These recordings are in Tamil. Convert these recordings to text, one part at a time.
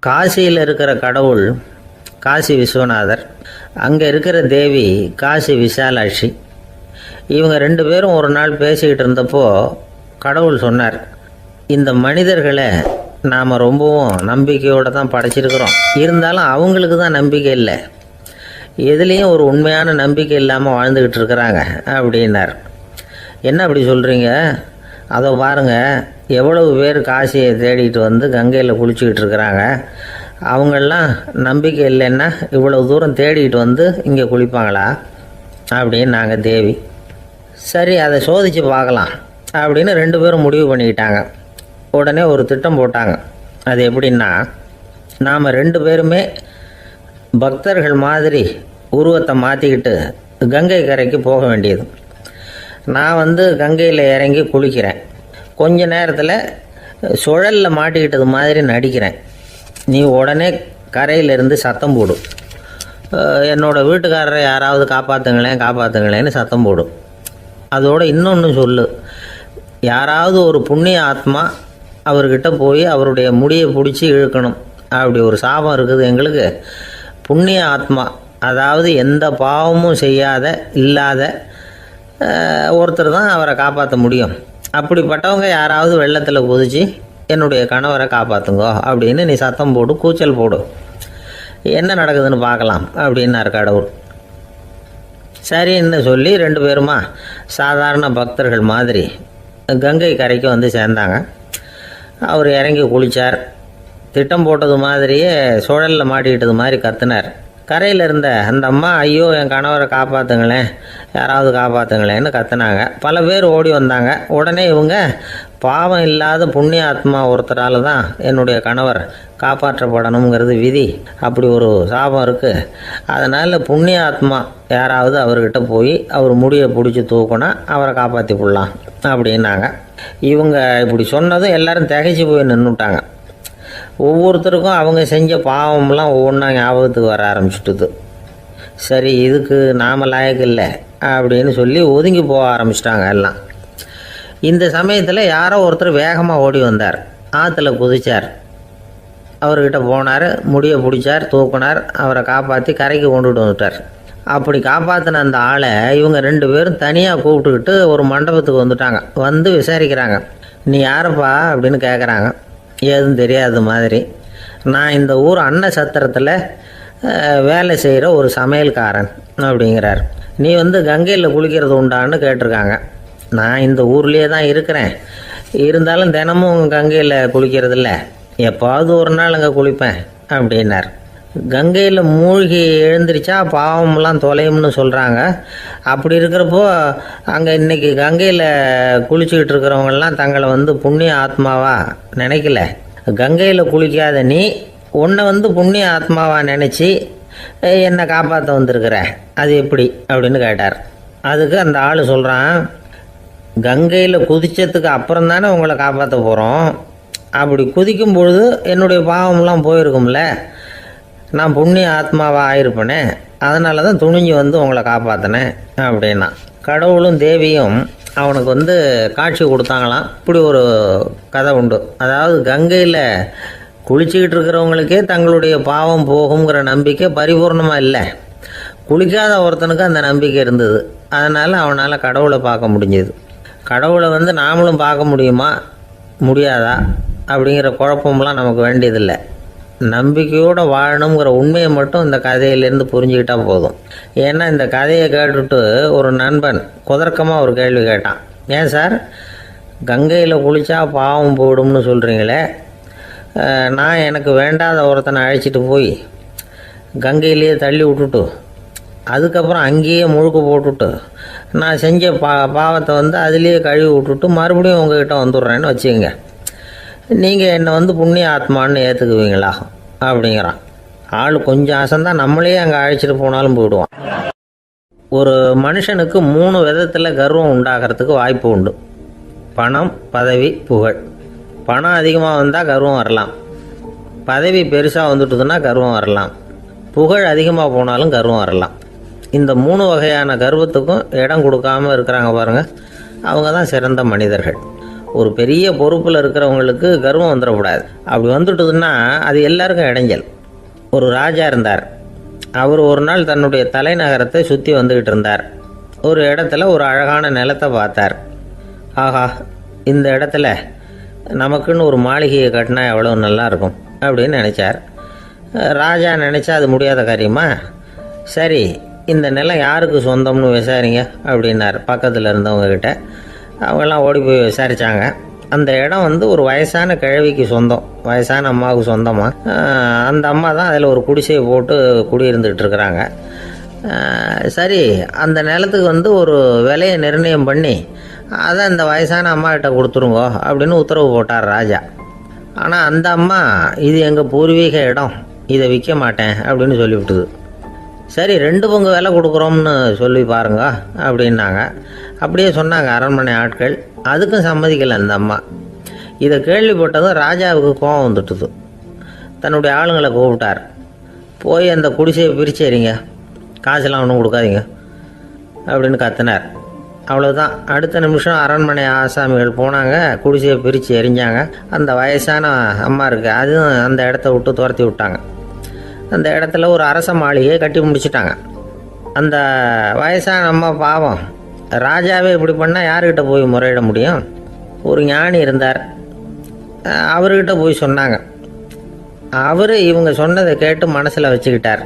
காசியில் இருக்கிற கடவுள் காசி விஸ்வநாதர், அங்கே இருக்கிற தேவி காசி விசாலாட்சி. இவங்க ரெண்டு பேரும் ஒரு நாள் பேசிக்கிட்டு இருந்தப்போ கடவுள் சொன்னார், இந்த மனிதர்களை நாம் ரொம்பவும் நம்பிக்கையோடு தான் படைச்சிருக்கிறோம், இருந்தாலும் அவங்களுக்கு தான் நம்பிக்கை இல்லை, எதுலேயும் ஒரு உண்மையான நம்பிக்கை இல்லாமல் வாழ்ந்துக்கிட்டு இருக்கிறாங்க அப்படின்னார். என்ன அப்படி சொல்கிறீங்க? அதை பாருங்கள், எவ்வளவு பேர் காசியை தேடிட்டு வந்து கங்கையில் குளிச்சுக்கிட்டு இருக்கிறாங்க, அவங்களெலாம் நம்பிக்கை இல்லைன்னா இவ்வளவு தூரம் தேடிட்டு வந்து இங்கே குளிப்பாங்களா அப்படின்னு நாங்கள் தேவி. சரி, அதை சோதித்து பார்க்கலாம் அப்படின்னு ரெண்டு பேரும் முடிவு பண்ணிக்கிட்டாங்க. உடனே ஒரு திட்டம் போட்டாங்க. அது எப்படின்னா, நாம் ரெண்டு பேருமே பக்தர்கள் மாதிரி உருவத்தை மாற்றிக்கிட்டு கங்கை கரைக்கு போக வேண்டியது. நான் வந்து கங்கையில் இறங்கி குளிக்கிறேன், கொஞ்ச நேரத்தில் சுழலில் மாட்டிக்கிட்டது மாதிரி நடிக்கிறேன். நீ உடனே கரையிலேருந்து சத்தம் போடும், என்னோடய வீட்டுக்காரரை யாராவது காப்பாற்றுங்களேன்னு சத்தம் போடும். அதோடு இன்னொன்று சொல்லு, யாராவது ஒரு புண்ணிய ஆத்மா அவர்கிட்ட போய் அவருடைய முடியை பிடிச்சி இழுக்கணும். அப்படி ஒரு சாபம் இருக்குது எங்களுக்கு. புண்ணிய ஆத்மா, அதாவது எந்த பாவமும் செய்யாத இல்லாத ஒருத்தர் தான் அவரை காப்பாற்ற முடியும். அப்படிப்பட்டவங்க யாராவது வெள்ளத்தில் குதித்து என்னுடைய கணவரை காப்பாற்றுங்கோ அப்படின்னு நீ சத்தம் போடு, கூச்சல் போடு, என்ன நடக்குதுன்னு பார்க்கலாம் அப்படின்னார் கடவுள். சரின்னு சொல்லி ரெண்டு பேருமா சாதாரண பக்தர்கள் மாதிரி கங்கை கரைக்கு வந்து சேர்ந்தாங்க. அவர் இறங்கி குளித்தார். திட்டம் போட்டது மாதிரியே சுழலில் மாட்டிக்கிட்டது மாதிரி கத்துனார். கரையில் இருந்த அந்த அம்மா, ஐயோ என் கணவரை காப்பாற்றுங்களேன், யாராவது காப்பாற்றுங்களேன்னு கத்துனாங்க. பல பேர் ஓடி வந்தாங்க. உடனே இவங்க, பாவம் இல்லாத புண்ணிய ஆத்மா ஒருத்தரால் தான் என்னுடைய கணவர் காப்பாற்றப்படணுங்கிறது விதி, அப்படி ஒரு சாபம் இருக்குது, அதனால் புண்ணிய ஆத்மா யாராவது அவர்கிட்ட போய் அவர் முடியை பிடிச்சி தூக்குனா அவரை காப்பாற்றி விடலாம் அப்படின்னாங்க. இவங்க இப்படி சொன்னதும் எல்லாரும் திகைச்சு போய் நின்றுட்டாங்க. ஒவ்வொருத்தருக்கும் அவங்க செஞ்ச பாவம்லாம் ஒவ்வொன்றா ஞாபகத்துக்கு வர ஆரம்பிச்சுட்டுது. சரி, இதுக்கு நாம் லாயக்கு இல்லை அப்படின்னு சொல்லி ஒதுங்கி போக ஆரம்பிச்சிட்டாங்க எல்லாம். இந்த சமயத்தில் யாரோ ஒருத்தர் வேகமாக ஓடி வந்தார், ஆற்றுல குதித்தார். அவர்கிட்ட போனார், முடியை பிடிச்சார், தூக்குனார், அவரை காப்பாற்றி கரைக்கு கொண்டுட்டு வந்துட்டார். அப்படி காப்பாற்றின அந்த ஆளை இவங்க ரெண்டு பேரும் தனியாக கூப்பிட்டுக்கிட்டு ஒரு மண்டபத்துக்கு வந்துட்டாங்க. வந்து விசாரிக்கிறாங்க. நீ யாரப்பா அப்படின்னு கேட்குறாங்க. ஏதும் தெரியாத மாதிரி. நான் இந்த ஊர் அன்ன சத்திரத்தில் வேலை செய்கிற ஒரு சமையல்காரன் அப்படிங்கிறார். நீ வந்து கங்கையில் குளிக்கிறது உண்டான்னு கேட்டிருக்காங்க. நான் இந்த ஊர்லேயே தான் இருக்கிறேன், இருந்தாலும் தினமும் கங்கையில் குளிக்கிறதில்ல, எப்பாவது ஒரு நாள் அங்கே குளிப்பேன் அப்படின்னார். கங்கையில் மூழ்கி எழுந்திரிச்சா பாவமெல்லாம் தொலையும்னு சொல்கிறாங்க. அப்படி இருக்கிறப்போ அங்கே இன்றைக்கி கங்கையில் குளிச்சுக்கிட்டு இருக்கிறவங்கெல்லாம் தங்களை வந்து புண்ணிய ஆத்மாவாக நினைக்கல. கங்கையில் குளிக்காத நீ உன்னை வந்து புண்ணிய ஆத்மாவாக நினச்சி என்னை காப்பாற்ற வந்திருக்கிற, அது எப்படி அப்படின்னு கேட்டார். அதுக்கு அந்த ஆள் சொல்கிறான், கங்கையில் குதித்ததுக்கு அப்புறம் தானே உங்களை காப்பாற்ற போகிறோம், அப்படி குதிக்கும் பொழுது என்னுடைய பாவமெல்லாம் போயிருக்கும்ல, நான் புண்ணிய ஆத்மாவாக ஆயிருப்பேனே, அதனால தான் துணிஞ்சு வந்து உங்களை காப்பாற்றினேன் அப்படின்னா. கடவுளும் தேவியும் அவனுக்கு வந்து காட்சி கொடுத்தாங்களாம். இப்படி ஒரு கதை உண்டு. அதாவது கங்கையில் குளிச்சுக்கிட்டு இருக்கிறவங்களுக்கே தங்களுடைய பாவம் போகுங்கிற நம்பிக்கை பரிபூர்ணமாக இல்லை, குளிக்காத ஒருத்தனுக்கு அந்த நம்பிக்கை இருந்தது. அதனால் அவனால் கடவுளை பார்க்க முடிஞ்சது. கடவுளை வந்து நாமளும் பார்க்க முடியுமா முடியாதா அப்படிங்கிற குழப்பம்லாம் நமக்கு வேண்டியதில்லை. நம்பிக்கையோடு வாழணுங்கிற உண்மையை மட்டும் இந்த கதையிலேருந்து புரிஞ்சுக்கிட்டால் போதும். ஏன்னா இந்த கதையை கேட்டுட்டு ஒரு நண்பன் குதர்க்கமாக ஒரு கேள்வி கேட்டான். ஏன் சார், கங்கையில் குளித்தா பாவம் போயிடும்னு சொல்கிறீங்களே, நான் எனக்கு வேண்டாத ஒருத்தனை அழைச்சிட்டு போய் கங்கையிலேயே தள்ளி விட்டுட்டு அதுக்கப்புறம் அங்கேயே முழுக்க போட்டுட்டு நான் செஞ்ச பாவத்தை வந்து அதுலேயே கழுவி விட்டுட்டு மறுபடியும் உங்ககிட்ட வந்துடுறேன்னு வச்சுக்கோங்க, நீங்கள் என்னை வந்து புண்ணிய ஆத்மான்னு ஏற்றுக்குவீங்களா அப்படிங்கிறான். ஆள் கொஞ்சம் அசந்தான் நம்மளே அங்கே அழைச்சிட்டு போனாலும் போயிடுவான். ஒரு மனுஷனுக்கு 3 விதத்தில் கர்வம் உண்டாகிறதுக்கு வாய்ப்பு உண்டு. பணம், பதவி, புகழ். பணம் அதிகமாக வந்தால் கர்வம் வரலாம், பதவி பெருசாக வந்துட்டுதுன்னா கர்வம் வரலாம், புகழ் அதிகமாக போனாலும் கர்வம் வரலாம். இந்த 3 வகையான கர்வத்துக்கும் இடம் கொடுக்காமல் இருக்கிறாங்க பாருங்கள், அவங்க தான் சிறந்த மனிதர்கள். ஒரு பெரிய பொறுப்பில் இருக்கிறவங்களுக்கு கர்வம் வந்துடக்கூடாது. அப்படி வந்துட்டுதுன்னா அது எல்லாருக்கும் இடைஞ்சல். ஒரு ராஜா இருந்தார். அவர் ஒரு நாள் தன்னுடைய தலைநகரத்தை சுற்றி வந்துக்கிட்டு இருந்தார். ஒரு இடத்துல ஒரு அழகான நிலத்தை பார்த்தார். ஆஹா, இந்த இடத்துல நமக்குன்னு ஒரு மாளிகையை கட்டினா எவ்வளோ நல்லா இருக்கும் அப்படின்னு நினச்சார். ராஜா நினச்சா அது முடியாத காரியமா? சரி, இந்த நிலம் யாருக்கு சொந்தம்னு விசாரிங்க அப்படின்னார் பக்கத்தில் இருந்தவங்கக்கிட்ட. அவங்கெல்லாம் ஓடி போய் விசாரித்தாங்க. அந்த இடம் வந்து ஒரு வயசான கிழவிக்கு சொந்தம், வயசான அம்மாவுக்கு சொந்தமாக. அந்த அம்மா தான் அதில் ஒரு குடிசையை போட்டு குடியிருந்துக்கிட்டு இருக்கிறாங்க. சரி, அந்த நிலத்துக்கு வந்து ஒரு விலையை நிர்ணயம் பண்ணி அதை அந்த வயசான அம்மாக்கிட்ட கொடுத்துருங்கோ அப்படின்னு உத்தரவு போட்டார் ராஜா. ஆனால் அந்த அம்மா இது எங்கள் பூர்வீக இடம், இதை விற்க மாட்டேன் அப்படின்னு சொல்லிவிட்டுது. சரி, 2 பங்கு விலை கொடுக்குறோம்னு சொல்லி பாருங்க அப்படின்னாங்க. அப்படியே சொன்னாங்க அரண்மனை ஆட்கள். அதுக்கும் சம்மதிக்கலை அந்த அம்மா. இதை கேள்விப்பட்டதும் ராஜாவுக்கு கோபம் வந்துட்டுது. தன்னுடைய ஆளுங்களை கூப்பிட்டார். போய் அந்த குடிசையை பிரிச்சேரிங்க, காசெல்லாம் ஒன்றும் கொடுக்காதீங்க அப்படின்னு கத்தினார். அவ்வளோதான். அடுத்த நிமிஷம் அரண்மனை ஆசாமிகள் போனாங்க, குடிசையை பிரித்து எரிஞ்சாங்க. அந்த வயசான அம்மா இருக்கு, அதுவும் அந்த இடத்த விட்டு துரத்தி விட்டாங்க. அந்த இடத்துல ஒரு அரச மாளிகையை கட்டி முடிச்சிட்டாங்க. அந்த வயசான அம்மா பாவம், ராஜாவே இப்படி பண்ணால் யாருக்கிட்ட போய் முறையிட முடியும்? ஒரு ஞானி இருந்தார், அவர்கிட்ட போய் சொன்னாங்க. அவர் இவங்க சொன்னதை கேட்டு மனசில் வச்சுக்கிட்டார்.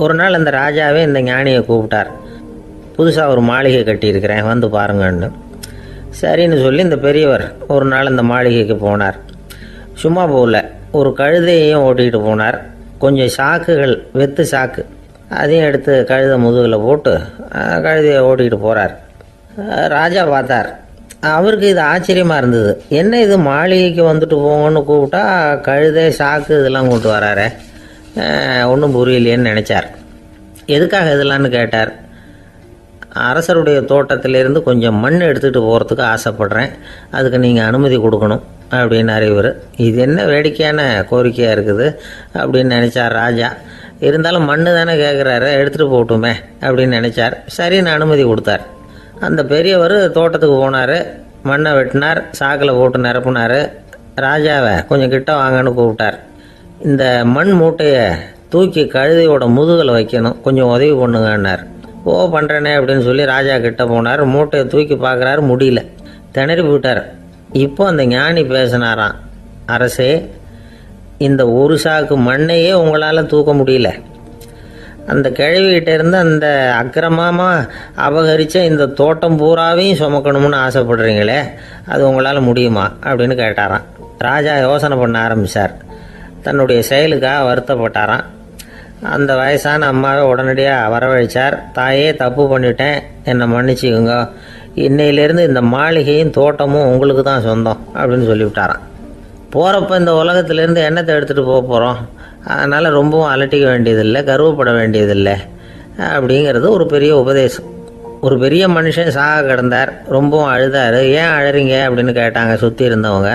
ஒரு நாள் அந்த ராஜாவே இந்த ஞானியை கூப்பிட்டார். புதுசாக ஒரு மாளிகை கட்டியிருக்கிறேன், வந்து பாருங்கன்னு. சரின்னு சொல்லி இந்த பெரியவர் ஒரு நாள் இந்த மாளிகைக்கு போனார். சும்மா போகல, ஒரு கழுதையையும் ஓட்டிகிட்டு போனார். கொஞ்சம் சாக்குகள், வெத்து சாக்கு, அதையும் எடுத்து கழுதை முதுகில் போட்டு கழுதையை ஓட்டிகிட்டு போகிறார். ராஜா பார்த்தார். அவருக்கு இது ஆச்சரியமாக இருந்தது. என்ன இது, மாளிகைக்கு வந்துட்டு போங்கன்னு கூப்பிட்டா கழுதை சாக்கு இதெல்லாம் கொண்டு வராரே, ஒன்றும் புரியலையேன்னு நினச்சார். எதுக்காக இதெல்லாம்னு கேட்டார். அரசருடைய தோட்டத்திலேருந்து கொஞ்சம் மண் எடுத்துகிட்டு போகிறதுக்கு ஆசைப்பட்றேன், அதுக்கு நீங்கள் அனுமதி கொடுக்கணும் அப்படின்னாரு இவர். இது என்ன வேடிக்கையான கோரிக்கையாக இருக்குது அப்படின்னு நினச்சார் ராஜா. இருந்தாலும் மண்ணு தானே கேட்குறாரு, எடுத்துகிட்டு போகட்டுமே அப்படின்னு நினச்சார். சரின்னு அனுமதி கொடுத்தார். அந்த பெரியவர் தோட்டத்துக்கு போனார், மண்ணை வெட்டினார், சாக்கில் போட்டு நிரப்புனார். ராஜாவை கொஞ்சம் கிட்ட வாங்கன்னு கூப்பிட்டார். இந்த மண் மூட்டையை தூக்கி கழுதையோட முதுகில் வைக்கணும், கொஞ்சம் உதவி பண்ணுங்கன்னார். ஓ, பண்ணுறேனே அப்படின்னு சொல்லி ராஜா கிட்ட போனார். மூட்டையை தூக்கி பார்க்குறாரு, முடியல, திணறி போயிட்டார். இப்போ அந்த ஞானி பேசினாராம். அரசே, இந்த ஒரு சாக்கு மண்ணையே உங்களால் தூக்க முடியல, அந்த கிழவிகிட்ட இருந்து அந்த அக்கிரமமாக அபகரித்த இந்த தோட்டம் பூராவையும் சுமக்கணும்னு ஆசைப்படுறீங்களே, அது உங்களால் முடியுமா அப்படின்னு கேட்டாராம். ராஜா யோசனை பண்ண ஆரம்பித்தார். தன்னுடைய செயலுக்காக வருத்தப்பட்டாராம். அந்த வயசான அம்மாவை உடனடியாக வரவழைச்சார். தாயே, தப்பு பண்ணிட்டேன், என்னை மன்னிச்சுக்குங்க, இன்னையிலேருந்து இந்த மாளிகையும் தோட்டமும் உங்களுக்கு தான் சொந்தம் அப்படின்னு சொல்லிவிட்டாராம். போகிறப்ப இந்த உலகத்திலேருந்து எண்ணத்தை எடுத்துகிட்டு போக போகிறோம், அதனால் ரொம்பவும் அலட்டிக்க வேண்டியதில்லை, கர்வப்பட வேண்டியதில்லை அப்படிங்கிறது ஒரு பெரிய உபதேசம். ஒரு பெரிய மனுஷன் சாக கிடந்தார், ரொம்பவும் அழுதார். ஏன் அழறீங்க அப்படின்னு கேட்டாங்க சுற்றி இருந்தவங்க.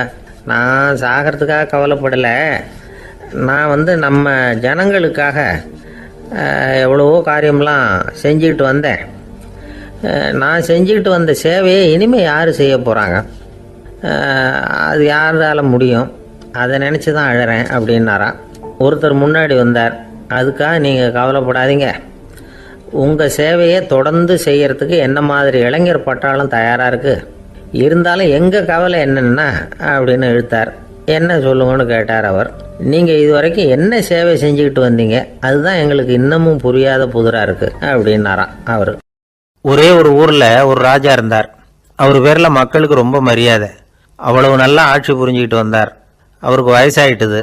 நான் சாகிறதுக்காக கவலைப்படலை, நான் நம்ம ஜனங்களுக்காக எவ்வளவோ காரியம்லாம் செஞ்சுக்கிட்டு வந்தேன். நான் செஞ்சுக்கிட்டு வந்த சேவையை இனிமேல் யார் செய்ய போகிறாங்க, அது யாரால் முடியும், அதை நினச்சி தான் அழறேன் அப்படின்னாராம். ஒருத்தர் முன்னாடி வந்தார். அதுக்காக நீங்கள் கவலைப்படாதீங்க, உங்கள் சேவையை தொடர்ந்து செய்கிறதுக்கு என்ன மாதிரி இளைஞர் பட்டாளம் தயாராக இருக்குது, இருந்தாலும் எங்கள் கவலை என்னென்னா அப்படின்னு இழுத்தார். என்ன சொல்லுங்கன்னு கேட்டார் அவர். நீங்கள் இது வரைக்கும் என்ன சேவை செஞ்சுக்கிட்டு வந்தீங்க, அதுதான் எங்களுக்கு இன்னமும் புரியாத புதிராக இருக்குது அப்படின்னாராம் அவர். ஒரே ஒரு ஊரில் ஒரு ராஜா இருந்தார். அவர் பேரில் மக்களுக்கு ரொம்ப மரியாதை. அவ்வளவு நல்லா ஆட்சி புரிஞ்சுக்கிட்டு வந்தார். அவருக்கு வயசாயிட்டுது.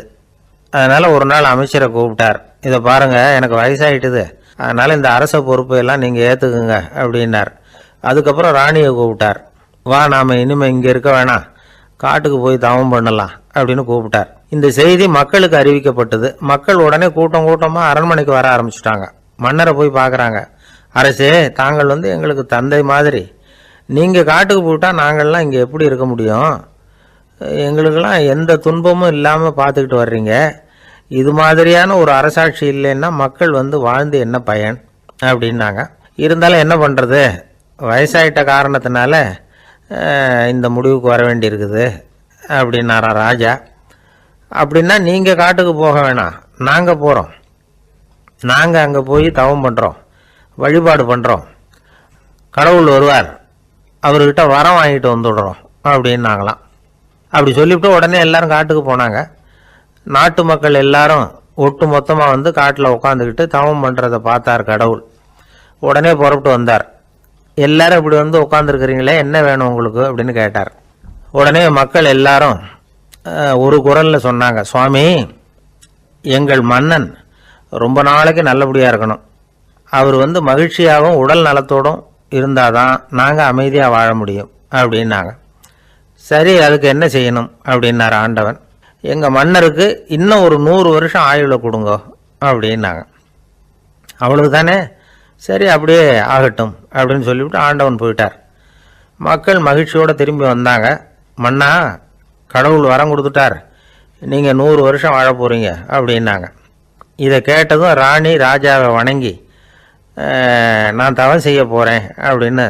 அதனால் ஒரு நாள் அமைச்சரை கூப்பிட்டார். இதை பாருங்கள், எனக்கு வயசாயிட்டுது, அதனால் இந்த அரச பொறுப்பையெல்லாம் நீங்கள் ஏற்றுக்குங்க அப்படின்னார். அதுக்கப்புறம் ராணியை கூப்பிட்டார். வா, நாம் இனிமேல் இங்கே இருக்க வேணாம், காட்டுக்கு போய் தவம் பண்ணலாம் அப்படின்னு கூப்பிட்டார். இந்த செய்தி மக்களுக்கு அறிவிக்கப்பட்டது. மக்கள் உடனே கூட்டம் கூட்டமாக அரண்மனைக்கு வர ஆரம்பிச்சிட்டாங்க. மன்னரை போய் பார்க்குறாங்க. அரசே, தாங்கள் எங்களுக்கு தந்தை மாதிரி, நீங்கள் காட்டுக்கு போயிட்டால் நாங்கள்லாம் இங்கே எப்படி இருக்க முடியும், எங்களுக்கெல்லாம் எந்த துன்பமும் இல்லாமல் பார்த்துக்கிட்டு வர்றீங்க, இது மாதிரியான ஒரு அரசாட்சி இல்லைன்னா மக்கள் வாழ்ந்து என்ன பயன் அப்படின்னாங்க. இருந்தாலும் என்ன பண்ணுறது, வயசாயிட்ட காரணத்தினால இந்த முடிவுக்கு வர வேண்டியிருக்குது அப்படின்னாரா ராஜா. அப்படின்னா நீங்கள் காட்டுக்கு போக வேணாம், நாங்கள் போகிறோம். நாங்கள் அங்கே போய் தவம் பண்ணுறோம், வழிபாடு பண்ணுறோம். கடவுள் வருவார், அவர்கிட்ட வரம் வாங்கிட்டு வந்துடுறோம் அப்படின்னாங்களாம். அப்படி சொல்லிவிட்டு உடனே எல்லாரும் காட்டுக்கு போனாங்க. நாட்டு மக்கள் எல்லாரும் ஒட்டு மொத்தமாக வந்து காட்டில் உட்காந்துக்கிட்டு தவம் பண்ணுறதை பார்த்தார் கடவுள். உடனே புறப்பட்டு வந்தார். எல்லாரும் இப்படி வந்து உட்காந்துருக்கிறீங்களே, என்ன வேணும் உங்களுக்கு அப்படின்னு கேட்டார். உடனே மக்கள் எல்லாரும் ஒரு குரலில் சொன்னாங்க, சுவாமி, எங்கள் மன்னன் ரொம்ப நாளைக்கு நல்லபடியாக இருக்கணும். அவர் வந்து மகிழ்ச்சியாகவும் உடல் நலத்தோடும் இருந்தால் தான் நாங்கள் அமைதியாக வாழ முடியும் அப்படின்னாங்க. சரி, அதுக்கு என்ன செய்யணும் அப்படின்னார் ஆண்டவன். எங்கள் மன்னருக்கு இன்னும் ஒரு 100 வருஷம் ஆயுளை கொடுங்க அப்படின்னாங்க. அவ்வளவு தானே, சரி அப்படியே ஆகட்டும் அப்படின்னு சொல்லிவிட்டு ஆண்டவன் போயிட்டார். மக்கள் மகிழ்ச்சியோடு திரும்பி வந்தாங்க. மன்னா, கடவுள் வரம் கொடுத்துட்டார், நீங்கள் 100 வருஷம் வாழ போகிறீங்க அப்படின்னாங்க. இதை கேட்டதும் ராணி ராஜாவை வணங்கி நான் தவம் செய்ய போகிறேன் அப்படின்னு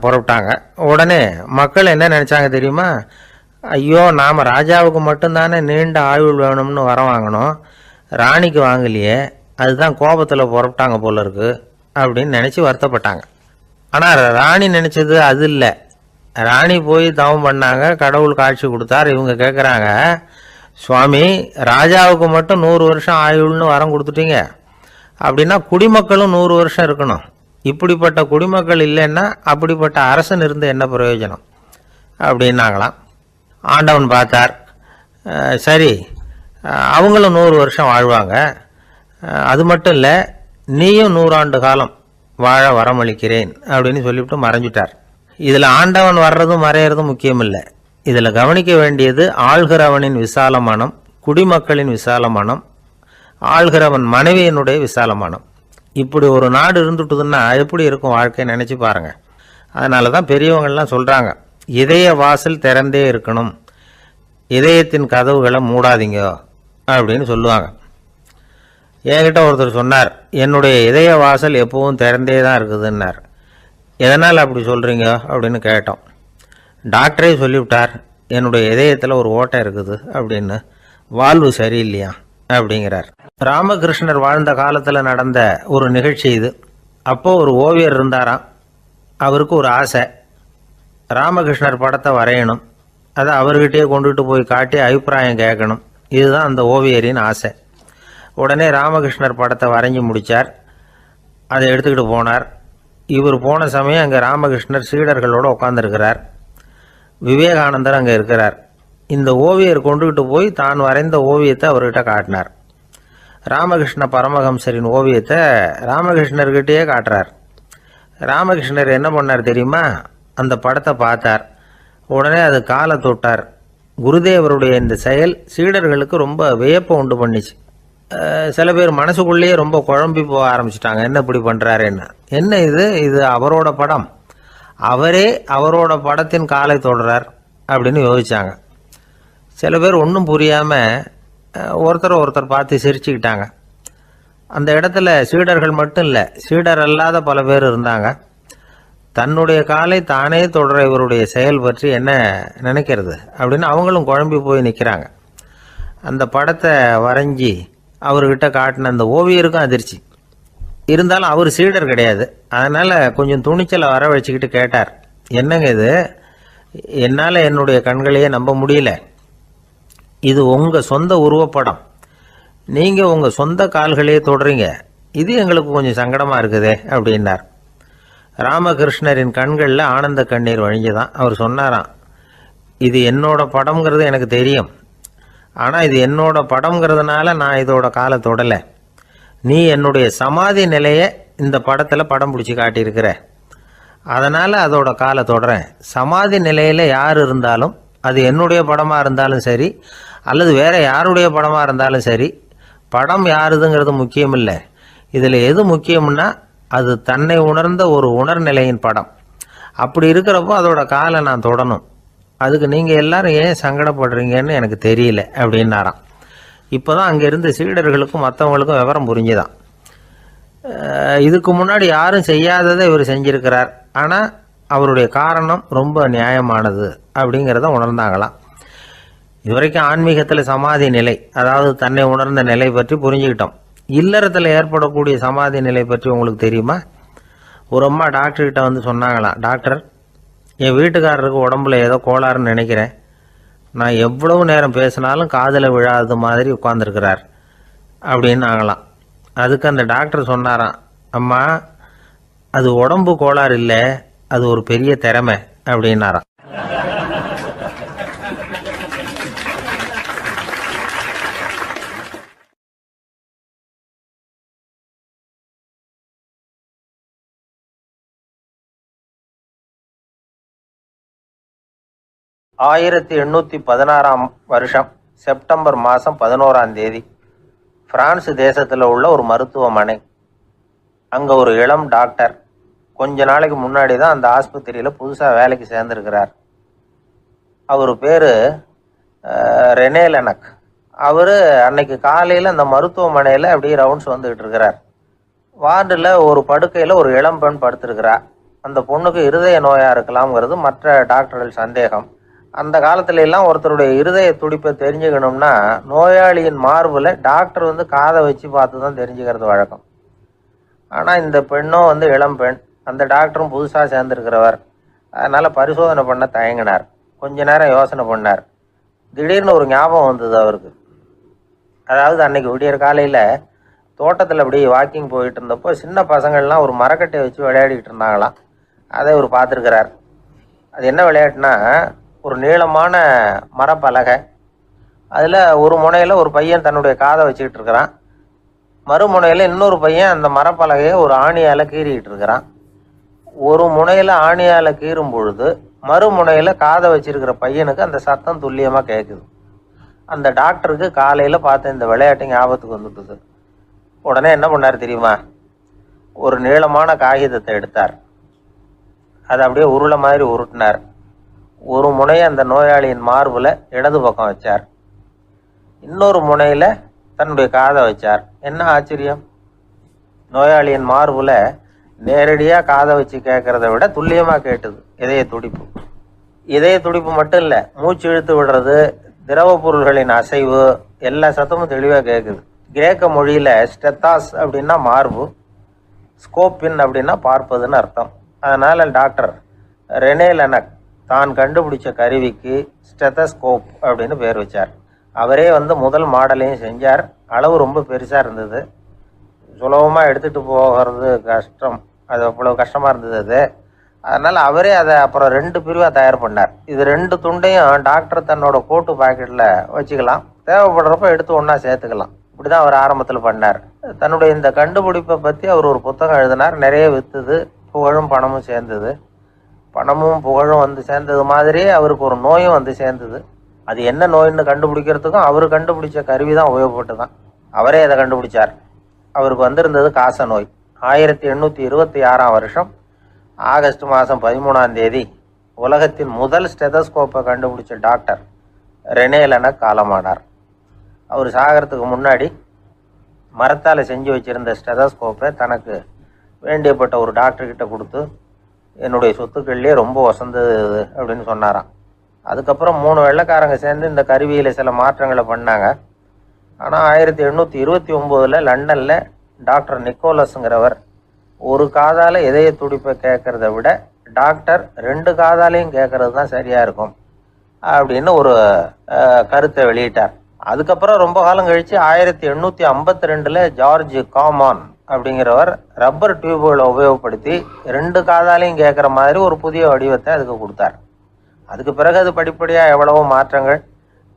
புறப்பட்டாங்க. உடனே மக்கள் என்ன நினச்சாங்க தெரியுமா? ஐயோ, நாம் ராஜாவுக்கு மட்டும்தானே நீண்ட ஆயுள் வேணும்னு வரம் வாங்கினோம், ராணிக்கு வாங்கலையே, அதுதான் கோபத்தில் புறப்பட்டாங்க போல இருக்கு அப்படின்னு நினச்சி வருத்தப்பட்டாங்க. ஆனால் ராணி நினச்சது அது இல்லை. ராணி போய் தவம் பண்ணாங்க, கடவுள் காட்சி கொடுத்தார். இவங்க கேட்குறாங்க, சுவாமி, ராஜாவுக்கு மட்டும் 100 வருஷம் ஆயுள்னு வரம் கொடுத்துட்டீங்க, அப்படின்னா குடிமக்களும் 100 வருஷம் இருக்கணும். இப்படிப்பட்ட குடிமக்கள் இல்லைன்னா அப்படிப்பட்ட அரசன் இருந்து என்ன பிரயோஜனம் அப்படின்னாங்களாம். ஆண்டவன் பார்த்தார், சரி அவங்களும் 100 வருஷம் வாழ்வாங்க, அது மட்டும் இல்லை, நீயும் 100 ஆண்டு காலம் வாழ வரமளிக்கிறேன் அப்படின்னு சொல்லிவிட்டு மறைஞ்சிட்டார். இதில் ஆண்டவன் வர்றதும் மறையிறதும் முக்கியம் இல்லை. இதில் கவனிக்க வேண்டியது ஆள்கிறவனின் விசால மனம், குடிமக்களின் விசால மனம், ஆள்கிறவன் மனைவியினுடைய விசால மனம். இப்படி ஒரு நாடு இருந்துட்டுதுன்னா எப்படி இருக்கும் வாழ்க்கை நினச்சி பாருங்கள். அதனால தான் பெரியவங்கள்லாம் சொல்கிறாங்க, இதய வாசல் திறந்தே இருக்கணும், இதயத்தின் கதவுகளை மூடாதீங்க அப்படின்னு சொல்லுவாங்க. என்கிட்ட ஒருத்தர் சொன்னார், என்னுடைய இதய வாசல் எப்பவும் திறந்தே தான் இருக்குதுன்னார். எதனால் அப்படி சொல்கிறீங்க அப்படின்னு கேட்டோம். டாக்டரே சொல்லிவிட்டார், என்னுடைய இதயத்தில் ஒரு ஓட்டை இருக்குது அப்படின்னு, வாழ்வு சரியில்லையா அப்படிங்கிறார். ராமகிருஷ்ணர் வாழ்ந்த காலத்தில் நடந்த ஒரு நிகழ்ச்சி இது. அப்போது ஒரு ஓவியர் இருந்தாராம். அவருக்கு ஒரு ஆசை, ராமகிருஷ்ணர் படத்தை வரையணும், அதை அவர்கிட்டயே கொண்டுட்டு போய் காட்டி அபிப்பிராயம் கேட்கணும். இதுதான் அந்த ஓவியரின் ஆசை. உடனே ராமகிருஷ்ணர் படத்தை வரைஞ்சி முடித்தார். அதை எடுத்துக்கிட்டு போனார். இவர் போன சமயம் அங்கே ராமகிருஷ்ணர் சீடர்களோடு உட்காந்துருக்கிறார். விவேகானந்தர் அங்கே இருக்கிறார். இந்த ஓவியர் கொண்டுகிட்டு போய் தான் வரைந்த ஓவியத்தை அவர்கிட்ட காட்டினார். ராமகிருஷ்ண பரமஹம்சரின் ஓவியத்தை ராமகிருஷ்ணர்கிட்டயே காட்டுறார். ராமகிருஷ்ணர் என்ன பண்ணார் தெரியுமா? அந்த படத்தை பார்த்தார். உடனே அது காலை தொட்டார். குருதேவருடைய இந்த செயல் சீடர்களுக்கு ரொம்ப வியப்பை உண்டு பண்ணிச்சு. சில பேர் மனசுக்குள்ளேயே ரொம்ப குழம்பி போக ஆரம்பிச்சிட்டாங்க, என்ன இப்படி பண்ணுறாருன்னு. என்ன இது அவரோட படம், அவரே அவரோட படத்தின் காலை தொடுறார் அப்படின்னு யோசித்தாங்க. சில பேர் ஒன்றும் புரியாமல் ஒருத்தர் பார்த்து சிரிச்சுக்கிட்டாங்க. அந்த இடத்துல சீடர்கள் மட்டும் இல்லை, சீடர் அல்லாத பல பேர் இருந்தாங்க. தன்னுடைய காலை தானே தொடர இவருடைய செயல் பற்றி என்ன நினைக்கிறது அப்படின்னு அவங்களும் குழம்பி போய் நிற்கிறாங்க. அந்த படத்தை வரைஞ்சி அவர்கிட்ட காட்டின அந்த ஓவியருக்கும் அதிர்ச்சி. இருந்தாலும் அவர் சீடர் கிடையாது. அதனால் கொஞ்சம் துணிச்சலை வர வச்சுக்கிட்டு கேட்டார், என்னங்க இது, என்னால் என்னுடைய கண்களையே நம்ப முடியல, இது உங்கள் சொந்த உருவப்படம், நீங்கள் உங்கள் சொந்த கால்களையே தொடுறீங்க, இது எங்களுக்கு கொஞ்சம் சங்கடமாக இருக்குதே அப்படின்னார். ராமகிருஷ்ணரின் கண்களில் ஆனந்த கண்ணீர் வழிஞ்சுதான். அவர் சொன்னாராம், இது என்னோட படம்ங்கிறது எனக்கு தெரியும், ஆனால் இது என்னோட படம்ங்கிறதுனால நான் இதோட காலை தொடலை. நீ என்னுடைய சமாதி நிலையை இந்த படத்தில் படம் பிடிச்சி காட்டியிருக்கிற, அதனால் அதோட காலை தொடறேன். சமாதி நிலையில் யார் இருந்தாலும், அது என்னுடைய படமாக இருந்தாலும் சரி அல்லது வேறு யாருடைய படமாக இருந்தாலும் சரி, படம் யாருதுங்கிறது முக்கியம் இல்லை. இதில் எது முக்கியம்னா அது தன்னை உணர்ந்த ஒரு உணர்நிலையின் படம். அப்படி இருக்கிறப்போ அதோட காலை நான் தொடணும். அதுக்கு நீங்கள் எல்லாரும் ஏன் சங்கடப்படுறீங்கன்னு எனக்கு தெரியல அப்படின்னாராம். இப்போ தான் அங்கேருந்து சீடர்களுக்கும் மற்றவங்களுக்கும் விவரம் புரிஞ்சுதான். இதுக்கு முன்னாடி யாரும் செய்யாததை இவர் செஞ்சிருக்கிறார். ஆனால் அவருடைய காரணம் ரொம்ப நியாயமானது அப்படிங்கிறத உணர்ந்தாங்களாம். இதுவரைக்கும் ஆன்மீகத்தில் சமாதி நிலை, அதாவது தன்னை உணர்ந்த நிலை பற்றி புரிஞ்சுக்கிட்டோம். இல்லறத்தில் ஏற்படக்கூடிய சமாதி நிலை பற்றி உங்களுக்கு தெரியுமா? ஒரு அம்மா டாக்டர்கிட்ட வந்து சொன்னாங்களாம், டாக்டர், என் வீட்டுக்காரருக்கு உடம்புல ஏதோ கோளாறுன்னு நினைக்கிறேன். நான் எவ்வளவு நேரம் பேசினாலும் காதில் விழாத மாதிரி உட்கார்ந்துருக்கிறார் அப்படின்னு ஆகலாம். அதுக்கு அந்த டாக்டர் சொன்னாராம், அம்மா, அது உடம்பு கோளாறு இல்லை, அது ஒரு பெரிய திறமை அப்படின்னாராம். ஆயிரத்தி 816 வருஷம் செப்டம்பர் மாதம் 11 பிரான்ஸ் தேசத்தில் உள்ள ஒரு மருத்துவமனை. அங்கே ஒரு இளம் டாக்டர் கொஞ்ச நாளைக்கு முன்னாடி தான் அந்த ஆஸ்பத்திரியில் புதுசாக வேலைக்கு சேர்ந்துருக்கிறார். அவர் பேர் ரெனே லெனக். அவர் அன்னைக்கு காலையில் அந்த மருத்துவமனையில் அப்படியே ரவுண்ட்ஸ் வந்துக்கிட்டு இருக்கிறார். வார்டில் ஒரு படுக்கையில் ஒரு இளம் பெண் படுத்திருக்கிறார். அந்த பொண்ணுக்கு இருதய நோயாக இருக்கலாம்ங்கிறது மற்ற டாக்டர்கள் சந்தேகம். அந்த காலத்துல எல்லாம் ஒருத்தருடைய இருதய துடிப்பை தெரிஞ்சுக்கணும்னா நோயாளியின் மார்பில் டாக்டர் வந்து காதை வச்சு பார்த்து தான் தெரிஞ்சுக்கிறது வழக்கம். ஆனால் இந்த பெண்ணும் வந்து இளம் பெண், அந்த டாக்டரும் புதுசாக சேர்ந்துருக்கிறவர். அதனால் பரிசோதனை பண்ண தயங்கினார். கொஞ்ச நேரம் யோசனை பண்ணார். திடீர்னு ஒரு ஞாபகம் வந்தது அவருக்கு. அதாவது அன்னைக்கு விடியற் காலையில் தோட்டத்தில் அப்படி வாக்கிங் போயிட்டு இருந்தப்போ சின்ன பசங்கள்லாம் ஒரு மரக்கட்டையை வச்சு விளையாடிக்கிட்டு இருந்தாங்களாம். அதை இவர் பார்த்துருக்கிறார். அது என்ன விளையாட்டுனா, ஒரு நீளமான மரப்பலகை, அதில் ஒரு முனையில் ஒரு பையன் தன்னுடைய காதை வச்சுக்கிட்டு இருக்கிறான், மறுமுனையில் இன்னொரு பையன் அந்த மரப்பலகையை ஒரு ஆணியால் கீறிக்கிட்டு இருக்கிறான். ஒரு முனையில் ஆணியால் கீறும் பொழுது மறுமுனையில் காதை வச்சிருக்கிற பையனுக்கு அந்த சத்தம் துல்லியமாக கேட்குது. அந்த டாக்டருக்கு காலையில் பார்த்த இந்த விளையாட்டு ஞாபகத்துக்கு வந்துட்டுது. உடனே என்ன பண்ணார் தெரியுமா? ஒரு நீளமான காகிதத்தை எடுத்தார். அதை அப்படியே உருளை மாதிரி உருட்டினார். ஒரு முனையை அந்த நோயாளியின் மார்பில் இடது பக்கம் வச்சார், இன்னொரு முனையில் தன்னுடைய காதை வச்சார். என்ன ஆச்சரியம்! நோயாளியின் மார்பில் நேரடியாக காதை வச்சு கேட்குறத விட துல்லியமாக கேட்டுது இதய துடிப்பு. இதய துடிப்பு மட்டும் இல்லை, மூச்சு இழுத்து விடுறது, திரவ பொருள்களின் அசைவு, எல்லா சத்தமும் தெளிவாக கேட்குது. கிரேக்க மொழியில் ஸ்டெத்தாஸ் அப்படின்னா மார்பு, ஸ்கோப்பின் அப்படின்னா பார்ப்பதுன்னு அர்த்தம். அதனால் டாக்டர் ரெனே லெனக் தான் கண்டுபிடிச்ச கருவிக்கு ஸ்டெத்தஸ்கோப் அப்படின்னு பேர் வச்சார். அவரே வந்து முதல் மாடலையும் செஞ்சார். அளவு ரொம்ப பெருசாக இருந்தது, சுலபமாக எடுத்துகிட்டு போகிறது கஷ்டம், அது அவ்வளோ கஷ்டமாக இருந்தது அது. அதனால் அவரே அதை அப்புறம் 2 பிரிவாக தயார் பண்ணார். இது 2 துண்டையும் டாக்டர் தன்னோட கோட்டு பாக்கெட்டில் வச்சுக்கலாம், தேவைப்படுறப்ப எடுத்து ஒன்றா சேர்த்துக்கலாம். இப்படி தான் அவர் ஆரம்பத்தில் பண்ணார். தன்னுடைய இந்த கண்டுபிடிப்பை பற்றி அவர் ஒரு புத்தகம் எழுதினார். நிறைய விற்றுது, புகழும் பணமும் சேர்ந்தது. பணமும் புகழும் வந்து சேர்ந்தது மாதிரியே அவருக்கு ஒரு நோயும் வந்து சேர்ந்தது. அது என்ன நோயின்னு கண்டுபிடிக்கிறதுக்கும் அவர் கண்டுபிடிச்ச கருவி தான் உபயோகப்பட்டு தான். அவரே அதை கண்டுபிடிச்சார். அவருக்கு வந்திருந்தது காச நோய். 1826 வருஷம் ஆகஸ்ட் மாதம் 13 உலகத்தின் முதல் ஸ்டெதஸ்கோப்பை கண்டுபிடிச்ச டாக்டர் ரெனே லெனக் காலமானார். அவர் சாகிறதுக்கு முன்னாடி மரத்தால் செஞ்சு வச்சுருந்த ஸ்டெதஸ்கோப்பை தனக்கு வேண்டியப்பட்ட ஒரு டாக்டர்கிட்ட கொடுத்து, என்னுடைய சொத்துக்கள்லேயே ரொம்ப வசந்தது அப்படின்னு சொன்னாராம். அதுக்கப்புறம் 3 வெள்ளைக்காரங்க சேர்ந்து இந்த கருவியில் சில மாற்றங்களை பண்ணாங்க. ஆனால் 1829 லண்டனில் டாக்டர் நிக்கோலஸுங்கிறவர் ஒரு காதால் இதய துடிப்பை கேட்குறத விட டாக்டர் 2 காதாலையும் கேட்குறது தான் சரியாக இருக்கும் அப்படின்னு ஒரு கருத்தை வெளியிட்டார். அதுக்கப்புறம் ரொம்ப காலம் கழித்து 1852 ஜார்ஜ் காமான் அப்படிங்கிறவர் ரப்பர் டியூப்களை உபயோகப்படுத்தி 2 காதாலையும் கேட்குற மாதிரி ஒரு புதிய வடிவத்தை அதுக்கு கொடுத்தார். அதுக்கு பிறகு அது படிப்படியாக எவ்வளவோ மாற்றங்கள்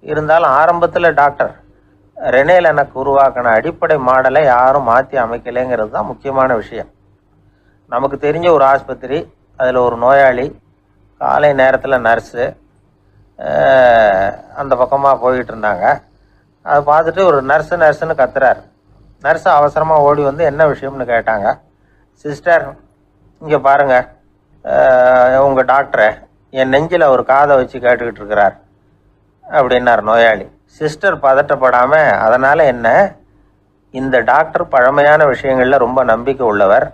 இருந்தாலும் ஆரம்பத்தில் டாக்டர் ரெனே லெனக் உருவாக்கின அடிப்படை மாடலை யாரும் மாற்றி அமைக்கலைங்கிறது தான் முக்கியமான விஷயம். நமக்கு தெரிஞ்ச ஒரு ஆஸ்பத்திரி, அதில் ஒரு நோயாளி, காலை நேரத்தில் நர்ஸு அந்த பக்கமாக போயிட்டு இருந்தாங்க. அதை பார்த்துட்டு ஒரு நர்ஸுன்னு கத்துறார். நர்ஸு அவசரமாக ஓடி வந்து என்ன விஷயம்னு கேட்டாங்க. சிஸ்டர், இங்கே பாருங்கள், உங்கள் டாக்டரை என் நெஞ்சில் ஒரு காதை வச்சு கேட்டுக்கிட்டு இருக்கிறார் அப்படின்னார் நோயாளி. சிஸ்டர் பதட்டப்படாமல், அதனால் என்ன, இந்த டாக்டர் பழமையான விஷயங்களில் ரொம்ப நம்பிக்கை உள்ளவர்,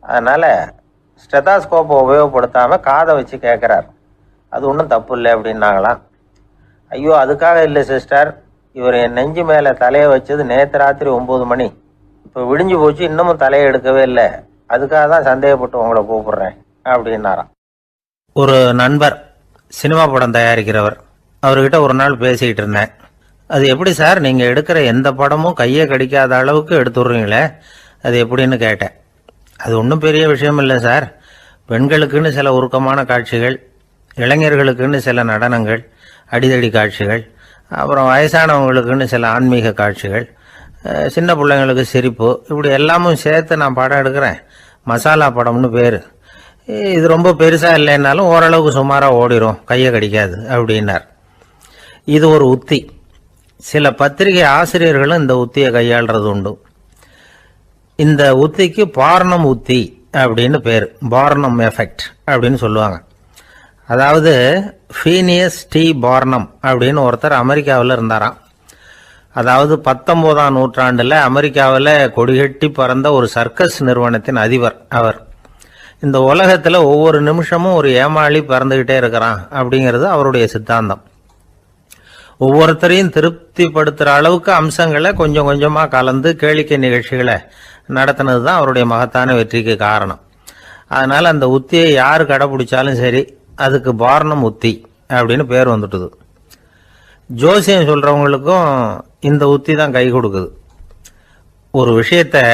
அதனால் ஸ்டெதாஸ்கோப்பை உபயோகப்படுத்தாமல் காதை வச்சு கேட்குறார். அது ஒன்றும் தப்பு இல்லை அப்படின்னாங்களாம். ஐயோ அதுக்காக இல்லை சிஸ்டர், இவர் என் நெஞ்சு மேலே தலையை வச்சது நேற்று ராத்திரி 9 மணி, இப்போ விடிஞ்சு போச்சு, இன்னமும் தலையை எடுக்கவே இல்லை, அதுக்காக தான் சந்தேகப்பட்டு உங்களை கூப்பிடுறேன் அப்படின்னாராம். ஒரு நண்பர் சினிமா படம் தயாரிக்கிறவர், அவர்கிட்ட ஒரு நாள் பேசிக்கிட்டு இருந்தேன். அது எப்படி சார், நீங்கள் எடுக்கிற எந்த படமும் கையை கடிக்காத அளவுக்கு எடுத்துடுறீங்களே, அது எப்படின்னு கேட்டேன். அது ஒன்றும் பெரிய விஷயம் இல்லை சார், பெண்களுக்குன்னு சில உருக்கமான காட்சிகள், இளைஞர்களுக்குன்னு சில நடனங்கள், அடிதடி காட்சிகள், அப்புறம் வயசானவங்களுக்குன்னு சில ஆன்மீக காட்சிகள், சின்ன பிள்ளைங்களுக்கு சிரிப்பு, இப்படி எல்லாமும் சேர்த்து நான் படம் எடுக்கிறேன். மசாலா படம்னு பேர். இது ரொம்ப பெருசாக இல்லைன்னாலும் ஓரளவுக்கு சுமாராக ஓடிடும், கையை கடிக்காது அப்படின்னார். இது ஒரு உத்தி. சில பத்திரிகை ஆசிரியர்களும் இந்த உத்தியை கையாளுறது உண்டு. இந்த உத்திக்கு பார்னம் உத்தி அப்படின்னு பேர், பார்னம் எஃபெக்ட் அப்படின்னு சொல்லுவாங்க. அதாவது ஃபீனியஸ் டி பார்னம் அப்படின்னு ஒருத்தர் அமெரிக்காவில் இருந்தாராம். அதாவது 19ஆம் நூற்றாண்டில் அமெரிக்காவில் கொடிகட்டி பறந்த ஒரு சர்க்கஸ் நிறுவனத்தின் அதிபர் அவர். இந்த உலகத்தில் ஒவ்வொரு நிமிஷமும் ஒரு ஏமாளி பறந்துக்கிட்டே இருக்கிறான் அப்படிங்கிறது அவருடைய சித்தாந்தம். ஒவ்வொருத்தரையும் திருப்திப்படுத்துகிற அளவுக்கு அம்சங்களை கொஞ்சம் கொஞ்சமாக கலந்து கேளிக்கை நிகழ்ச்சிகளை நடத்தினது தான் அவருடைய மகத்தான வெற்றிக்கு காரணம். அதனால் அந்த உத்தியை யார் கடைப்பிடிச்சாலும் சரி, அதுக்கு பார்னம் உத்தி அப்படின்னு பேர் வந்துட்டுது. ஜோசியம் சொல்கிறவங்களுக்கும் இந்த உத்தி தான் கை கொடுக்குது. ஒரு விஷயத்தை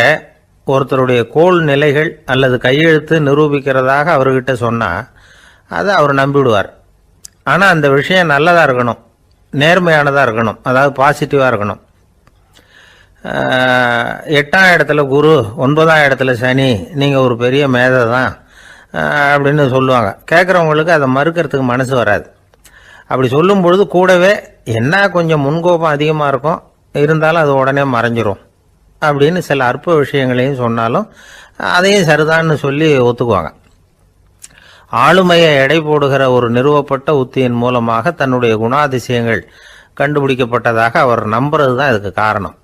ஒருத்தருடைய கோள் நிலைகள் அல்லது கையெழுத்து நிரூபிக்கிறதாக அவர்கிட்ட சொன்னால் அதை அவர் நம்பிவிடுவார். ஆனால் அந்த விஷயம் நல்லதாக இருக்கணும், நேர்மையானதாக இருக்கணும், அதாவது பாசிட்டிவாக இருக்கணும். 8ஆம் இடத்துல குரு, 9ஆம் இடத்துல சனி, நீங்கள் ஒரு பெரிய மேதை தான் அப்படின்னு சொல்லுவாங்க. கேட்குறவங்களுக்கு அதை மறுக்கிறதுக்கு மனசு வராது. அப்படி சொல்லும் பொழுது கூடவே என்ன கொஞ்சம் முன்கோபம் அதிகமாக இருக்கும், இருந்தாலும் அது உடனே மறைஞ்சிரும் அப்படின்னு சில அற்ப விஷயங்களையும் சொன்னாலும் அதையும் சரிதான்னு சொல்லி ஒத்துக்குவாங்க. ஆளுமையை எடை போடுகிற ஒரு நிறுவப்பட்ட உத்தியின் மூலமாக தன்னுடைய குணாதிசயங்கள் கண்டுபிடிக்கப்பட்டதாக அவர் நம்புறது தான் இதுக்கு காரணம்.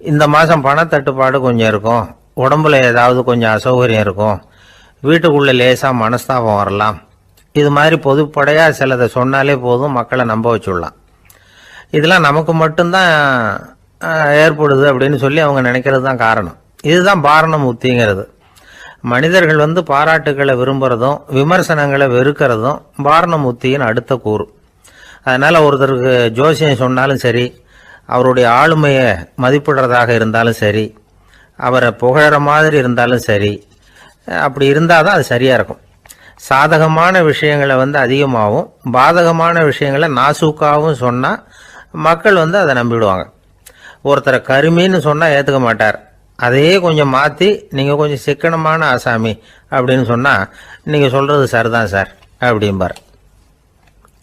இந்த மாதம் பணத்தட்டுப்பாடு கொஞ்சம் இருக்கும், உடம்புல ஏதாவது கொஞ்சம் அசௌகரியம் இருக்கும், வீட்டுக்குள்ளே லேசாக மனஸ்தாபம் வரலாம், இது மாதிரி பொதுப்படையாக சிலதை சொன்னாலே போதும், மக்களை நம்ப வச்சுடலாம். இதெல்லாம் நமக்கு மட்டும்தான் ஏற்படுது அப்படின்னு சொல்லி அவங்க நினைக்கிறது தான் காரணம். இதுதான் பார்னம் உத்திங்கிறது. மனிதர்கள் பாராட்டுக்களை விரும்புகிறதும் விமர்சனங்களை வெறுக்கிறதும் பார்னம் உத்தியின் அடுத்த கூறு. அதனால் ஒருத்தருக்கு ஜோசியம் சொன்னாலும் சரி, அவருடைய ஆளுமையை மதிப்பிடுறதாக இருந்தாலும் சரி, அவரை புகழற மாதிரி இருந்தாலும் சரி, அப்படி இருந்தால் தான் அது சரியாக இருக்கும். சாதகமான விஷயங்களை அதிகமாகவும் பாதகமான விஷயங்களை நாசூக்காகவும் சொன்னால் மக்கள் அதை நம்பிடுவாங்க. ஒருத்தரை கருமின்னு சொன்னால் ஏற்றுக்க மாட்டார். அதையே கொஞ்சம் மாற்றி நீங்கள் கொஞ்சம் சிக்கனமான ஆசாமி அப்படின்னு சொன்னால் நீங்கள் சொல்கிறது சரிதான் சார் அப்படிம்பார்.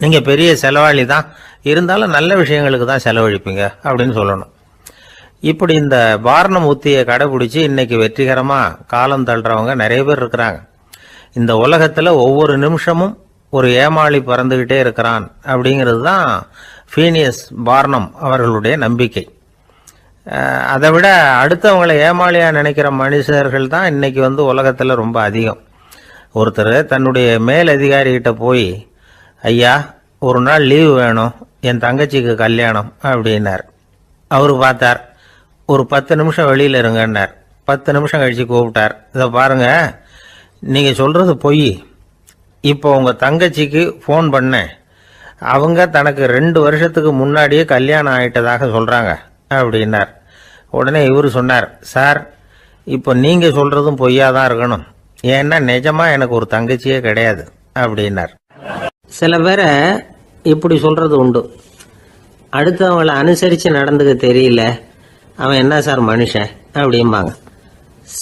நீங்கள் பெரிய செலவாளி தான், இருந்தாலும் நல்ல விஷயங்களுக்கு தான் செலவழிப்பீங்க அப்படின்னு சொல்லணும். இப்படி இந்த பார்னம் உத்தியை கடைபிடிச்சி இன்னைக்கு வெற்றிகரமாக காலம் தள்ளுறவங்க நிறைய பேர் இருக்கிறாங்க. இந்த உலகத்தில் ஒவ்வொரு நிமிஷமும் ஒரு ஏமாளி பறந்துக்கிட்டே இருக்கிறான் அப்படிங்கிறது தான் ஃபீனியஸ் பார்னம் அவர்களுடைய நம்பிக்கை. அதை விட அடுத்தவங்களை ஏமாளியாக நினைக்கிற மனுஷர்கள் தான் இன்னைக்கு உலகத்தில் ரொம்ப அதிகம். ஒருத்தர் தன்னுடைய மேல் அதிகாரிகிட்ட போய், ஐயா ஒரு நாள் லீவு வேணும், என் தங்கச்சிக்கு கல்யாணம் அப்படின்னார். அவர் பார்த்தார், ஒரு 10 நிமிஷம் வெளியில் இருங்கன்னார். 10 நிமிஷம் கழித்து கூப்பிட்டார், இதை பாருங்க, நீங்கள் சொல்கிறது பொய், இப்போ உங்கள் தங்கச்சிக்கு ஃபோன் பண்ணேன், அவங்க தனக்கு 2 வருஷத்துக்கு முன்னாடியே கல்யாணம் ஆகிட்டதாக சொல்கிறாங்க அப்படின்னார். உடனே இவர் சொன்னார், சார் இப்போ நீங்கள் சொல்கிறதும் பொய்யாக தான் இருக்கணும், ஏன்னா நிஜமாக எனக்கு ஒரு தங்கச்சியே கிடையாது அப்படின்னார். சில பேரை இப்படி சொல்கிறது உண்டு. அடுத்தவங்களை அனுசரித்து நடந்துக்க தெரியல, அவன் என்ன சார் மனுஷன் அப்படிம்பாங்க.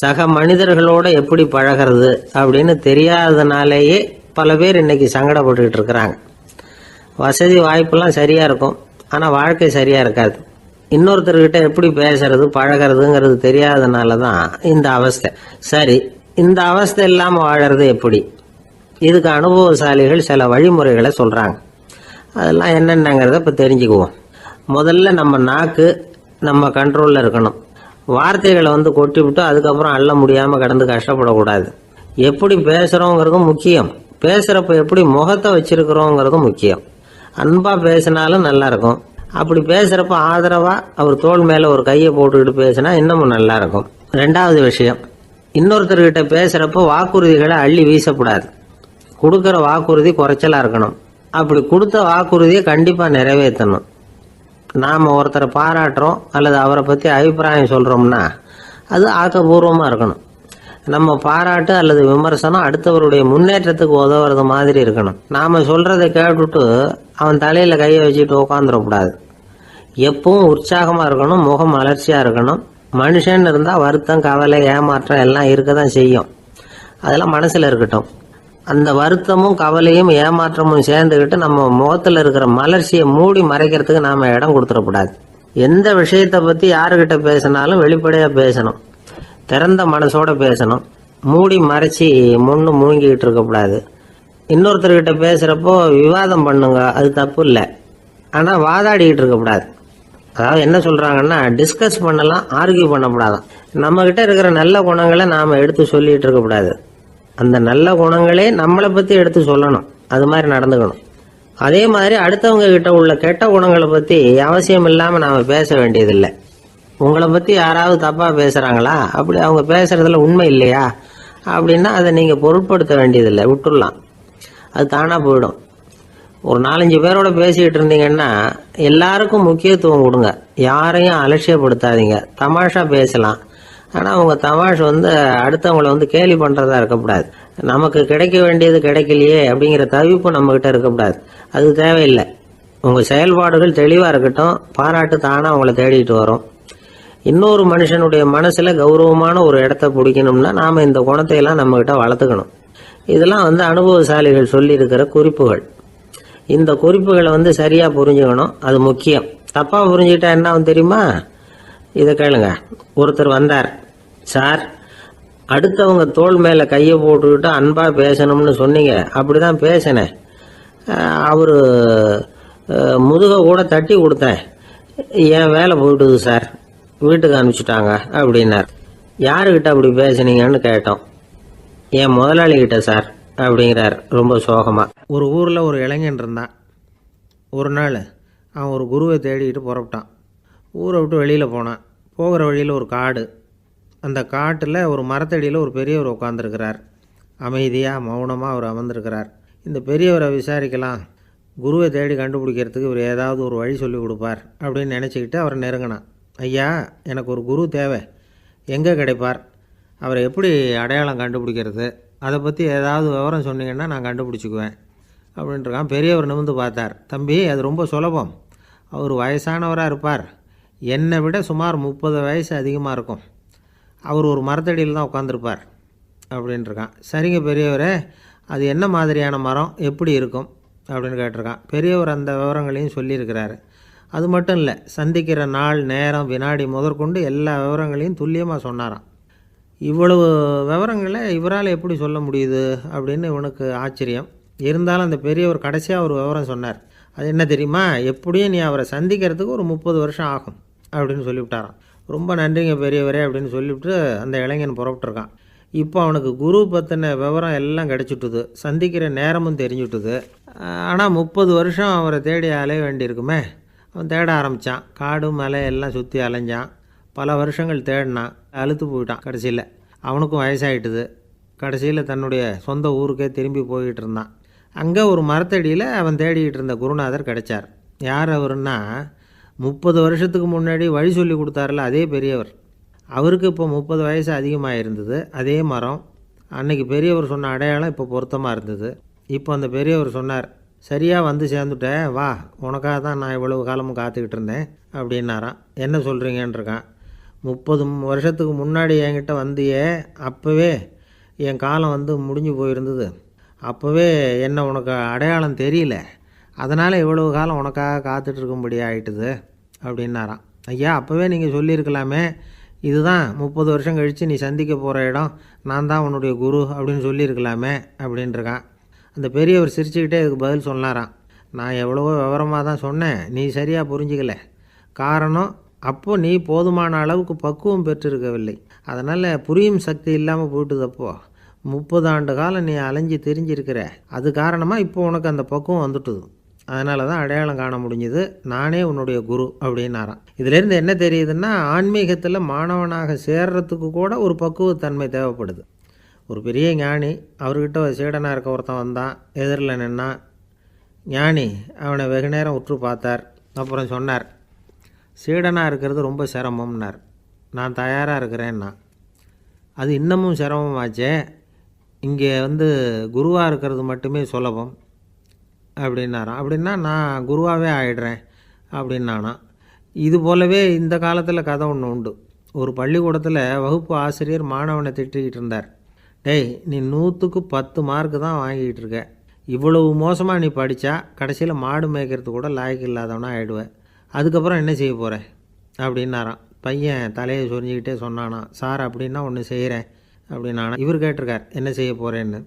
சக மனிதர்களோடு எப்படி பழகிறது அப்படின்னு தெரியாததுனாலேயே பல பேர் இன்னைக்கு சங்கடப்பட்டுக்கிட்டு இருக்கிறாங்க. வசதி வாய்ப்பெல்லாம் சரியாக இருக்கும், ஆனால் வாழ்க்கை சரியாக இருக்காது. இன்னொருத்தர்கிட்ட எப்படி பேசுறது பழகிறதுங்கிறது தெரியாததுனால தான் இந்த அவஸ்தை. சரி, இந்த அவஸ்தை இல்லாமல் வாழறது எப்படி? இதுக்கு அனுபவசாலிகள் சில வழிமுறைகளை சொல்கிறாங்க. அதெல்லாம் என்னென்னங்கிறத இப்போ தெரிஞ்சுக்குவோம். முதல்ல நம்ம நாக்கு நம்ம கண்ட்ரோலில் இருக்கணும். வார்த்தைகளை கொட்டி விட்டு அதுக்கப்புறம் அள்ள முடியாமல் கடந்து கஷ்டப்படக்கூடாது. எப்படி பேசுகிறோங்கிறதும் முக்கியம், பேசுகிறப்ப எப்படி முகத்தை வச்சிருக்கிறோங்கிறதும் முக்கியம். அன்பாக பேசினாலும் நல்லாயிருக்கும். அப்படி பேசுகிறப்ப ஆதரவாக அவர் தோள் மேலே ஒரு கையை போட்டுக்கிட்டு பேசினா இன்னமும் நல்லாயிருக்கும். ரெண்டாவது விஷயம், இன்னொருத்தர்கிட்ட பேசுகிறப்போ வாக்குறுதிகளை அள்ளி வீசக்கூடாது. கொடுக்குற வாக்குறுதி குறைச்சலாக இருக்கணும். அப்படி கொடுத்த வாக்குறுதியை கண்டிப்பாக நிறைவேற்றணும். நாம் ஒருத்தரை பாராட்டுறோம் அல்லது அவரை பற்றி அபிப்பிராயம் சொல்கிறோம்னா அது ஆக்கப்பூர்வமாக இருக்கணும். நம்ம பாராட்டு அல்லது விமர்சனம் அடுத்தவருடைய முன்னேற்றத்துக்கு உதவுறது மாதிரி இருக்கணும். நாம் சொல்கிறத கேட்டுட்டு அவன் தலையில் கையை வச்சுட்டு உட்காந்துடக்கூடாது. எப்பவும் உற்சாகமாக இருக்கணும், முகம் மலர்ச்சியாக இருக்கணும். மனுஷன் இருந்தால் வருத்தம், கவலை, ஏமாற்றம் எல்லாம் இருக்க தான் செய்யும். அதெல்லாம் மனசில் இருக்கட்டும். அந்த வருத்தமும் கவலையும் ஏமாற்றமும் சேர்ந்துக்கிட்டு நம்ம முகத்தில் இருக்கிற மலர்ச்சியை மூடி மறைக்கிறதுக்கு நாம் இடம் கொடுத்துடக்கூடாது. எந்த விஷயத்தை பற்றி யாருக்கிட்ட பேசினாலும் வெளிப்படையாக பேசணும், திறந்த மனசோட பேசணும். மூடி மறைச்சி முன்னு மூங்கிக்கிட்டு இருக்கக்கூடாது. இன்னொருத்தர்கிட்ட பேசுகிறப்போ விவாதம் பண்ணுங்க, அது தப்பு இல்லை. ஆனால் வாதாடிக்கிட்டு இருக்கக்கூடாது. அதாவது என்ன சொல்கிறாங்கன்னா, டிஸ்கஸ் பண்ணலாம், ஆர்கியூ பண்ணக்கூடாதான். நம்மக்கிட்ட இருக்கிற நல்ல குணங்களை நாம் எடுத்து சொல்லிகிட்டு இருக்கக்கூடாது. அந்த நல்ல குணங்களே நம்மளை பற்றி எடுத்து சொல்லணும். அது மாதிரி நடந்துக்கணும். அதே மாதிரி அடுத்தவங்க கிட்ட உள்ள கெட்ட குணங்களை பற்றி அவசியம் இல்லாமல் நாம் பேச வேண்டியதில்லை. உங்களை பற்றி யாராவது தப்பாக பேசுகிறாங்களா, அப்படி அவங்க பேசுகிறதுல உண்மை இல்லையா அப்படின்னா அதை நீங்கள் பொருட்படுத்த வேண்டியதில்லை, விட்டுடலாம். அது தானாக போயிடும். ஒரு 4-5 பேரோட பேசிக்கிட்டு இருந்தீங்கன்னா எல்லாருக்கும் முக்கியத்துவம் கொடுங்க, யாரையும் அலட்சியப்படுத்தாதீங்க. தமாஷா பேசலாம், ஆனால் அவங்க தமாஷ் அடுத்தவங்களை கேலி பண்ணுறதா இருக்கக்கூடாது. நமக்கு கிடைக்க வேண்டியது கிடைக்கலையே அப்படிங்கிற தவிப்பு நம்மக்கிட்ட இருக்கக்கூடாது. அது தேவையில்லை. உங்கள் செயல்பாடுகள் தெளிவாக இருக்கட்டும், பாராட்டு தானாக அவங்கள தேடிட்டு வரும். இன்னொரு மனுஷனுடைய மனசில் கௌரவமான ஒரு இடத்த பிடிக்கணும்னா நாம் இந்த குணத்தையெல்லாம் நம்மக்கிட்ட வளர்த்துக்கணும். இதெல்லாம் அனுபவசாலிகள் சொல்லியிருக்கிற குறிப்புகள். இந்த குறிப்புகளை சரியாக புரிஞ்சுக்கணும், அது முக்கியம். தப்பாக புரிஞ்சுக்கிட்டா என்ன ஆகும் தெரியுமா? இதை கேளுங்க. ஒருத்தர் வந்தார், சார் அடுத்தவங்க தோள் மேலே கையை போட்டுக்கிட்டு அன்பாக பேசணும்னு சொன்னீங்க, அப்படி தான் பேசினேன். அவர் முதுகை கூட தட்டி கொடுத்தேன், என் வேலை போயிட்டுது சார், வீட்டுக்கு அனுப்பிச்சிட்டாங்க அப்படின்னார். யாருக்கிட்ட அப்படி பேசுனீங்கன்னு கேட்டோம். என் முதலாளிகிட்ட சார் அப்படிங்கிறார் ரொம்ப சோகமாக. ஒரு ஊரில் ஒரு இளைஞன் இருந்தான். ஒரு நாள் அவன் ஒரு குருவை தேடிக்கிட்டு புறப்பட்டான். ஊரை விட்டு வெளியில் போனான். போகிற வழியில் ஒரு காடு. அந்த காட்டில் ஒரு மரத்தடியில் ஒரு பெரியவர் உட்காந்துருக்கிறார். அமைதியாக மௌனமாக அவர் அமர்ந்திருக்கிறார். இந்த பெரியவரை விசாரிக்கலாம், குருவை தேடி கண்டுபிடிக்கிறதுக்கு இவர் ஏதாவது ஒரு வழி சொல்லி கொடுப்பார் அப்படின்னு நினச்சிக்கிட்டு அவரை நெருங்கினான். ஐயா, எனக்கு ஒரு குரு தேவை, எங்கே கிடைப்பார், அவரை எப்படி அடையாளம் கண்டுபிடிக்கிறது, அதை பற்றி ஏதாவது விவரம் சொன்னீங்கன்னா நான் கண்டுபிடிச்சிக்குவேன் அப்படின்ட்டுருக்கான். பெரியவர் நிமிர்ந்து பார்த்தார். தம்பி, அது ரொம்ப சுலபம். அவர் வயசானவராக இருப்பார், என்னை விட சுமார் 30 வயசு அதிகமாக இருக்கும். அவர் ஒரு மரத்தடியில் தான் உட்காந்துருப்பார் அப்படின்ட்டுருக்கான். சரிங்க பெரியவரே, அது என்ன மாதிரியான மரம், எப்படி இருக்கும் அப்படின்னு கேட்டிருக்கான். பெரியவர் அந்த விவரங்களையும் சொல்லியிருக்கிறாரு. அது மட்டும் இல்லை, சந்திக்கிற நாள், நேரம், வினாடி முதற்கொண்டு எல்லா விவரங்களையும் துல்லியமாக சொன்னாராம். இவ்வளவு விவரங்களை இவரால் எப்படி சொல்ல முடியுது அப்படின்னு இவனுக்கு ஆச்சரியம். இருந்தாலும் அந்த பெரியவர் கடைசியாக ஒரு விவரம் சொன்னார். அது என்ன தெரியுமா? எப்படியும் நீ அவரை சந்திக்கிறதுக்கு ஒரு 30 வருஷம் ஆகும் அப்படின்னு சொல்லிவிட்டாராம். ரொம்ப நன்றிங்க பெரியவரே அப்படின்னு சொல்லிவிட்டு அந்த இளைஞன் புறப்பட்டுருக்கான். இப்போ அவனுக்கு குரு பற்றின விவரம் எல்லாம் கிடச்சிட்டுது, சந்திக்கிற நேரமும் தெரிஞ்சுட்டுது. ஆனால் 30 வருஷம் அவரை தேடி அலைய வேண்டியிருக்குமே. அவன் தேட ஆரம்பித்தான். காடு மலை எல்லாம் சுற்றி அலைஞ்சான். பல வருஷங்கள் தேடினான், அழுத்து போயிட்டான். கடைசியில் அவனுக்கும் வயசாகிட்டுது. கடைசியில் தன்னுடைய சொந்த ஊருக்கே திரும்பி போய்கிட்டு இருந்தான். அங்கே ஒரு மரத்தடியில் அவன் தேடிக்கிட்டு இருந்த குருநாதர் கிடைச்சார். யார் அவருன்னா, 30 வருஷத்துக்கு முன்னாடி வழி சொல்லி கொடுத்தாரில்ல அதே பெரியவர். அவருக்கு இப்போ 30 வயசு அதிகமாக இருந்தது. அதே மரம், அன்னைக்கு பெரியவர் சொன்ன அடையாளம் இப்போ பொருத்தமாக இருந்தது. இப்போ அந்த பெரியவர் சொன்னார், சரியாக வந்து சேர்ந்துட்டேன், வா, உனக்காக தான் நான் இவ்வளவு காலமும் காத்துக்கிட்டு இருந்தேன் அப்படின்னாராம். என்ன சொல்கிறீங்கன்றிருக்கான். 30 வருஷத்துக்கு முன்னாடி என்கிட்ட வந்தியே, அப்போவே என் காலம் முடிஞ்சு போயிருந்தது. அப்போவே என்ன உனக்கு அடையாளம் தெரியல, அதனால் இவ்வளவு காலம் உனக்காக காத்துட்ருக்கும்படி ஆகிட்டுது அப்படின்னாராம். ஐயா, அப்போவே நீங்கள் சொல்லியிருக்கலாமே, இதுதான் 30 வருஷம் கழித்து நீ சந்திக்க போகிற இடம், நான் தான் உன்னுடைய குரு அப்படின்னு சொல்லியிருக்கலாமே அப்படின்ட்டுருக்கான். அந்த பெரியவர் சிரிச்சுக்கிட்டே இதுக்கு பதில் சொன்னாராம். நான் எவ்வளவோ விவரமாக தான் சொன்னேன், நீ சரியாக புரிஞ்சிக்கல. காரணம், அப்போது நீ போதுமான அளவுக்கு பக்குவம் பெற்றிருக்கவில்லை, அதனால் புரியும் சக்தி இல்லாமல் போயிட்டுது. அப்போது 30 ஆண்டு காலம் நீ அலைஞ்சு திரிஞ்சிருக்கிற, அது காரணமாக இப்போ உனக்கு அந்த பக்குவம் வந்துட்டுது. அதனால தான் அடையாளம் காண முடிஞ்சுது. நானே உன்னுடைய குரு அப்படின்னாராம். இதிலேருந்து என்ன தெரியுதுன்னா, ஆன்மீகத்தில் மாணவனாக சேர்றதுக்கு கூட ஒரு பக்குவத்தன்மை தேவைப்படுது. ஒரு பெரிய ஞானி, அவர்கிட்ட ஒரு சீடனாக இருக்க ஒருத்தன் வந்தான், எதிரில் நின்னான். ஞானி அவனை வெகு நேரம் உற்று பார்த்தார். அப்புறம் சொன்னார், சீடனாக இருக்கிறது ரொம்ப சிரமம்னார். நான் தயாராக இருக்கிறேன்னா. அது இன்னமும் சிரமமாச்சே, இங்கே குருவாக இருக்கிறது மட்டுமே சுலபம் அப்படின்னாராம். அப்படின்னா நான் குருவாகவே ஆகிடுறேன் அப்படின்னானா. இது போலவே இந்த காலத்தில் கதை ஒன்று உண்டு. ஒரு பள்ளிக்கூடத்தில் வகுப்பு ஆசிரியர் மாணவனை திட்டிக்கிட்டு இருந்தார். டேய், நீ 100க்கு 10 மார்க்கு தான் வாங்கிக்கிட்டு இருக்க. இவ்வளவு மோசமாக நீ படித்தா கடைசியில் மாடு மேய்க்கிறது கூட லாய்க்கு இல்லாதவனா ஆகிடுவேன். அதுக்கப்புறம் என்ன செய்ய போகிறேன் அப்படின்னாராம். பையன் தலையை சொரிஞ்சிக்கிட்டே சொன்னானா, சார் அப்படின்னா ஒன்று செய்கிறேன் அப்படின்னானா. இவர் கேட்டிருக்கார், என்ன செய்ய போகிறேன்னு.